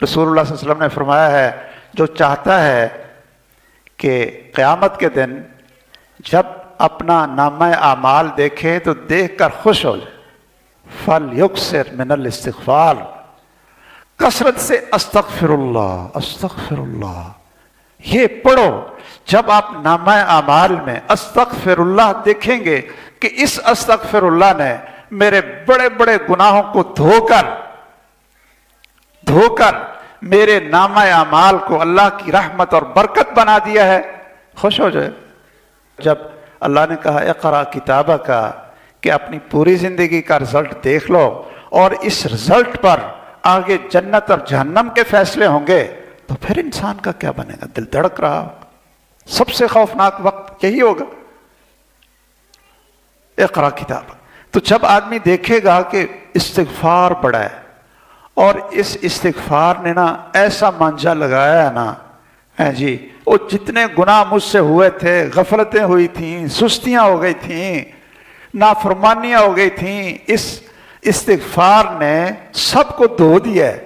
رسول اللہ صلی اللہ علیہ وسلم نے فرمایا ہے جو چاہتا ہے کہ قیامت کے دن جب اپنا نامہ اعمال دیکھے تو دیکھ کر خوش ہو جائے، فَلْيُكْثِرْ مِنَ الْاِسْتِغْفَارِ، کثرت سے استغفر اللہ استغفر اللہ یہ پڑھو۔ جب آپ نامہ اعمال میں استغفر اللہ دیکھیں گے کہ اس استغفر اللہ نے میرے بڑے بڑے گناہوں کو دھو کر میرے نامہ اعمال کو اللہ کی رحمت اور برکت بنا دیا ہے، خوش ہو جائے۔ جب اللہ نے کہا اقرا کتابہ کا کہ اپنی پوری زندگی کا رزلٹ دیکھ لو اور اس رزلٹ پر آگے جنت اور جہنم کے فیصلے ہوں گے، تو پھر انسان کا کیا بنے گا؟ دل دھڑک رہا ہوگا، سب سے خوفناک وقت یہی ہوگا، اقرا کتاب۔ تو جب آدمی دیکھے گا کہ استغفار بڑا ہے اور اس استغفار نے نا ایسا مانجا لگایا ہے نا، جی وہ جتنے گناہ مجھ سے ہوئے تھے، غفلتیں ہوئی تھیں، سستیاں ہو گئی تھیں، نافرمانیاں ہو گئی تھیں، اس استغفار نے سب کو دھو دیا ہے۔